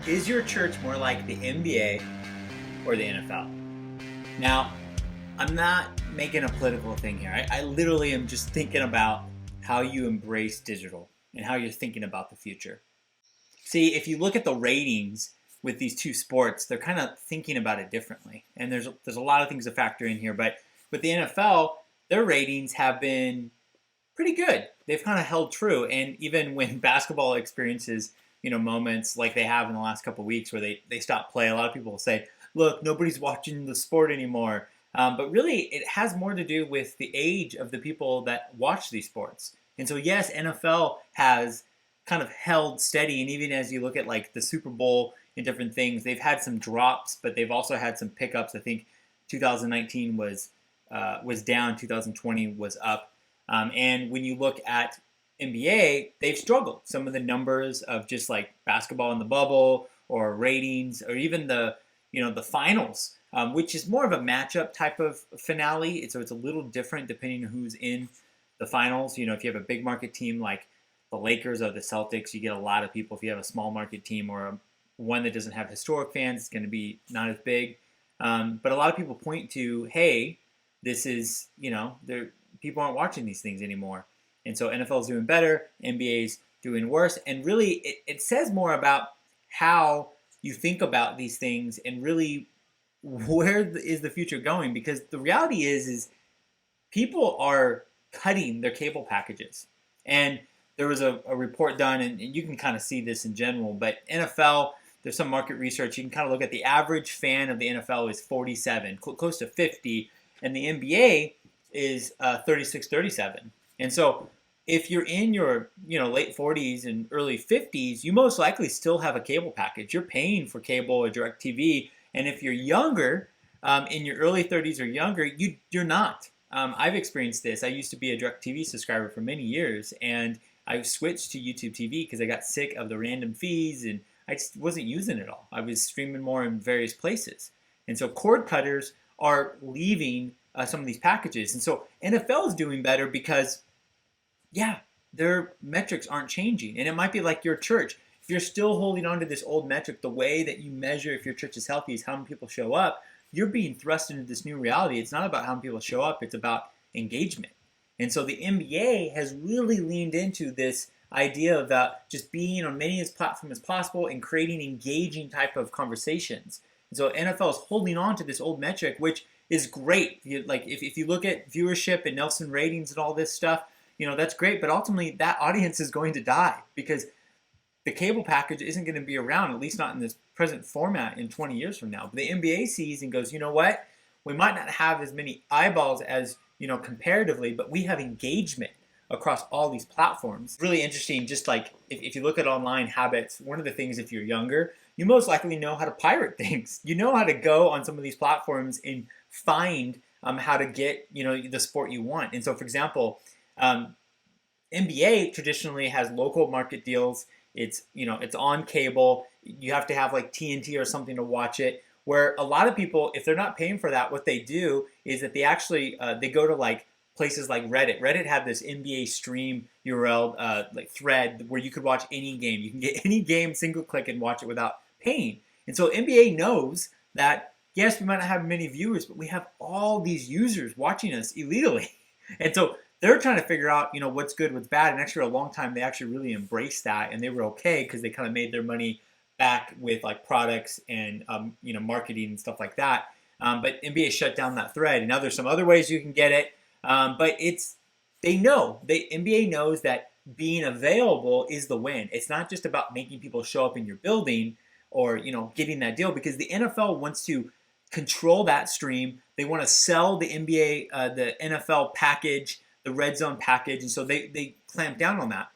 Is your church more like the NBA or the NFL? Now, I'm not making a political thing here. I literally am just thinking about how you embrace digital and how you're thinking about the future. See, if you look at the ratings with these two sports, they're kind of thinking about it differently. And there's a lot of things to factor in here. But with the NFL, their ratings have been pretty good. They've kind of held true. And even when basketball experiences, moments like they have in the last couple of weeks where they stop play, a lot of people will say, look, nobody's watching the sport anymore. But really, it has more to do with the age of the people that watch these sports. And so, yes, NFL has kind of held steady. And even as you look at like the Super Bowl and different things, they've had some drops, but they've also had some pickups. I think 2019 was down, 2020 was up. And when you look at NBA, they've struggled. Some of the numbers of just like basketball in the bubble or ratings or even the finals, which is more of a matchup type of finale. So it's a little different depending on who's in the finals. If you have a big market team like the Lakers or the Celtics, you get a lot of people. If you have a small market team or one that doesn't have historic fans, it's going to be not as big. But a lot of people point to, hey, this is, people aren't watching these things anymore. And so NFL is doing better, NBA's doing worse. And really, it says more about how you think about these things and really where is the future going. Because the reality is people are cutting their cable packages. And there was a report done, and you can kind of see this in general, but NFL, there's some market research. You can kind of look at the average fan of the NFL is 47, close to 50, and the NBA is 36, 37. And so if you're in your late 40s and early 50s, you most likely still have a cable package. You're paying for cable or DirecTV. And if you're younger, in your early 30s or younger, you're not. I've experienced this. I used to be a DirecTV subscriber for many years, and I switched to YouTube TV because I got sick of the random fees, and I just wasn't using it all. I was streaming more in various places. And so cord cutters are leaving some of these packages. And so NFL is doing better because yeah, their metrics aren't changing. And it might be like your church. If you're still holding on to this old metric, the way that you measure if your church is healthy is how many people show up, you're being thrust into this new reality. It's not about how many people show up, it's about engagement. And so the NBA has really leaned into this idea about just being on many platforms as possible and creating engaging type of conversations. And so NFL is holding on to this old metric, which is great. Like if you look at viewership and Nelson ratings and all this stuff, that's great, but ultimately that audience is going to die because the cable package isn't going to be around, at least not in this present format in 20 years from now. But the NBA sees and goes, you know what? We might not have as many eyeballs as, comparatively, but we have engagement across all these platforms. Really interesting, just like if you look at online habits, one of the things if you're younger, you most likely know how to pirate things. You know how to go on some of these platforms and find how to get, the sport you want. And so, for example, NBA traditionally has local market deals. It's on cable. You have to have like TNT or something to watch it. Where a lot of people, if they're not paying for that, what they do is that they actually they go to like places like Reddit. Reddit had this NBA stream URL like thread where you could watch any game. You can get any game, single click, and watch it without paying. And so NBA knows that yes, we might not have many viewers, but we have all these users watching us illegally, and so they're trying to figure out, what's good, what's bad. And actually, for a long time, they actually really embraced that, and they were okay because they kind of made their money back with like products and marketing and stuff like that. But NBA shut down that thread, and now there's some other ways you can get it. But NBA knows that being available is the win. It's not just about making people show up in your building or getting that deal, because the NFL wants to control that stream. They want to sell the NBA, the NFL package, the red zone package, and so they clamp down on that.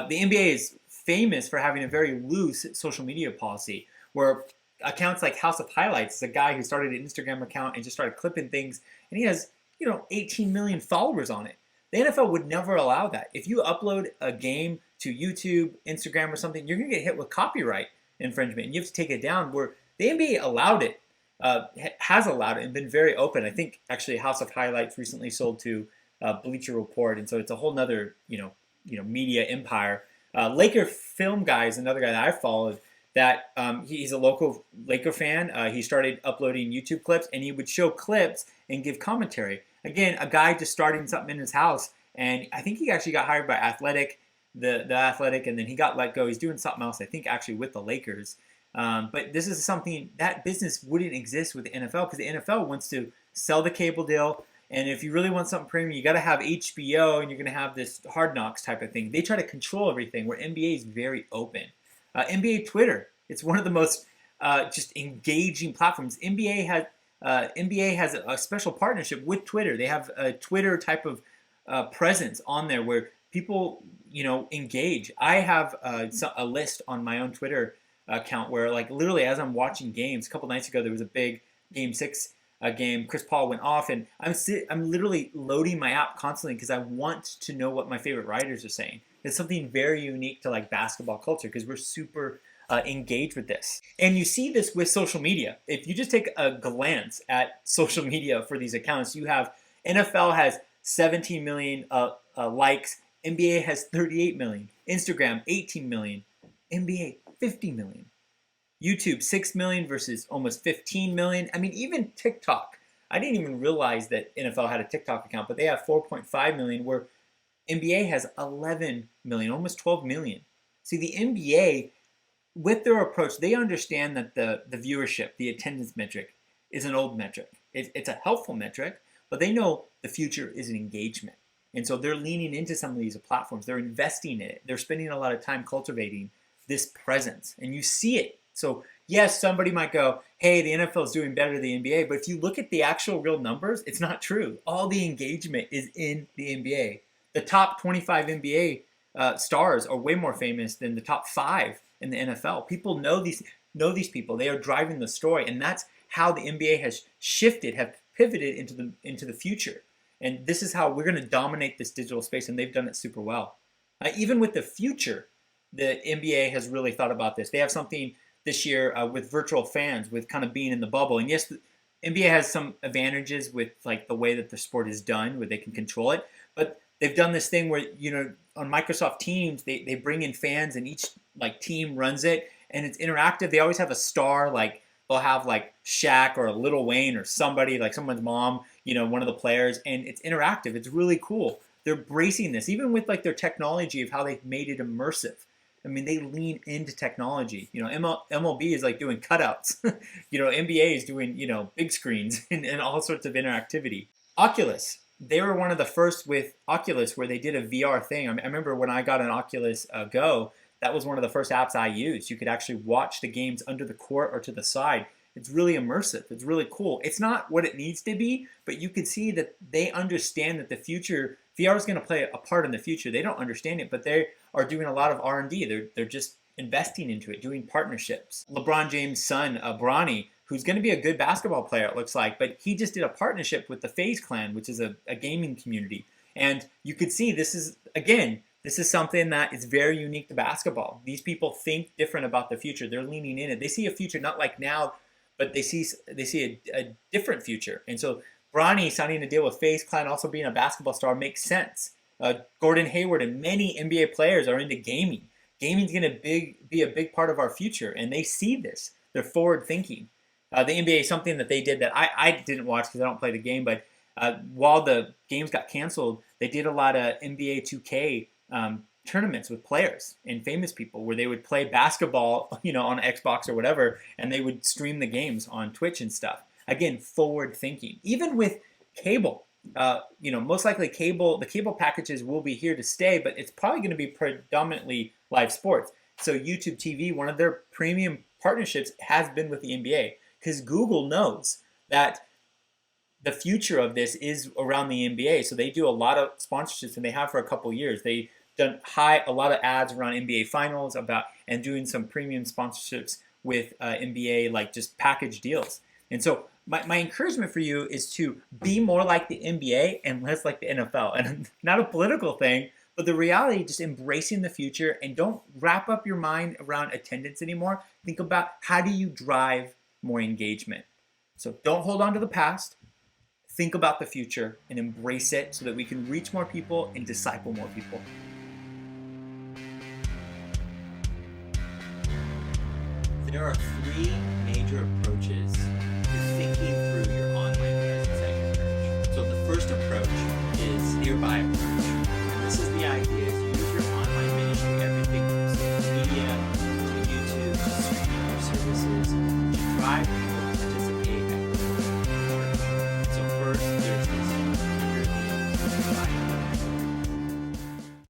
The NBA is famous for having a very loose social media policy where accounts like House of Highlights is a guy who started an Instagram account and just started clipping things, and he has 18 million followers on it. The NFL would never allow that. If you upload a game to YouTube, Instagram, or something, you're going to get hit with copyright infringement, and you have to take it down. Where the NBA allowed it, has allowed it, and been very open. I think actually House of Highlights recently sold to Bleacher Report, and so it's a whole nother media empire. Laker Film Guy is another guy that I followed. that he's a local Laker fan. He started uploading YouTube clips, and he would show clips and give commentary. Again, a guy just starting something in his house, and I think he actually got hired by Athletic, the Athletic, and then he got let go. He's doing something else, I think, actually with the Lakers. But this is something that business wouldn't exist with the NFL because the NFL wants to sell the cable deal. And if you really want something premium, you got to have HBO, and you're going to have this Hard Knocks type of thing. They try to control everything, where NBA is very open. NBA Twitter, it's one of the most just engaging platforms. NBA has a special partnership with Twitter. They have a Twitter type of presence on there where people, engage. I have a list on my own Twitter account where, like, literally as I'm watching games, a couple nights ago there was a big Game 6 game. Chris Paul went off, and I'm literally loading my app constantly because I want to know what my favorite writers are saying. It's something very unique to like basketball culture because we're super engaged with this. And you see this with social media. If you just take a glance at social media for these accounts, you have NFL has 17 million likes, NBA has 38 million, Instagram 18 million, NBA 50 million. YouTube, 6 million versus almost 15 million. I mean, even TikTok. I didn't even realize that NFL had a TikTok account, but they have 4.5 million, where NBA has 11 million, almost 12 million. See, the NBA, with their approach, they understand that the viewership, the attendance metric, is an old metric. It's a helpful metric, but they know the future is an engagement. And so they're leaning into some of these platforms. They're investing in it. They're spending a lot of time cultivating this presence. And you see it. So yes, somebody might go, hey, the NFL is doing better than the NBA. But if you look at the actual real numbers, it's not true. All the engagement is in the NBA. The top 25 NBA stars are way more famous than the top 5 in the NFL. People know these people. They are driving the story. And that's how the NBA has shifted, have pivoted into the future. And this is how we're going to dominate this digital space. And they've done it super well. Even with the future, the NBA has really thought about this. They have something this year with virtual fans, with kind of being in the bubble. And yes, the NBA has some advantages with like the way that the sport is done, where they can control it. But they've done this thing where, on Microsoft Teams, they bring in fans, and each like team runs it, and it's interactive. They always have a star, like they'll have like Shaq or Lil Wayne or somebody, like someone's mom, one of the players, and it's interactive. It's really cool. They're bracing this, even with like their technology of how they've made it immersive. I mean, they lean into technology. MLB is like doing cutouts. NBA is doing, big screens and all sorts of interactivity. Oculus, they were one of the first with Oculus where they did a VR thing. I remember when I got an Oculus Go, that was one of the first apps I used. You could actually watch the games under the court or to the side. It's really immersive. It's really cool. It's not what it needs to be, but you can see that they understand that the future, VR is going to play a part in the future. They don't understand it, but they are doing a lot of R&D. They're just investing into it, doing partnerships. LeBron James' son, Bronny, who's going to be a good basketball player, it looks like, but he just did a partnership with the FaZe Clan, which is a gaming community. And you could see this is something that is very unique to basketball. These people think different about the future. They're leaning in it. They see a future not like now, but they see a different future. And so Bronny signing a deal with FaZe Clan, also being a basketball star, makes sense. Gordon Hayward and many NBA players are into gaming. Gaming's going to be a big part of our future, and they see this. They're forward thinking. The NBA, something that they did that I didn't watch because I don't play the game, but while the games got canceled, they did a lot of NBA 2K tournaments with players and famous people where they would play basketball, on Xbox or whatever, and they would stream the games on Twitch and stuff. Again, forward thinking. Even with cable, most likely the cable packages will be here to stay, but it's probably going to be predominantly live sports. So YouTube TV, one of their premium partnerships has been with the NBA, because Google knows that the future of this is around the NBA. So they do a lot of sponsorships, and they have for a couple years. They've done a lot of ads around NBA Finals and doing some premium sponsorships with NBA, like just package deals. And so my encouragement for you is to be more like the NBA and less like the NFL. And not a political thing, but the reality, just embracing the future, and don't wrap up your mind around attendance anymore. Think about, how do you drive more engagement? So don't hold on to the past. Think about the future and embrace it so that we can reach more people and disciple more people. There are three major approaches to thinking through your online presence at your church. So the first approach is nearby approach. And this is the idea is use your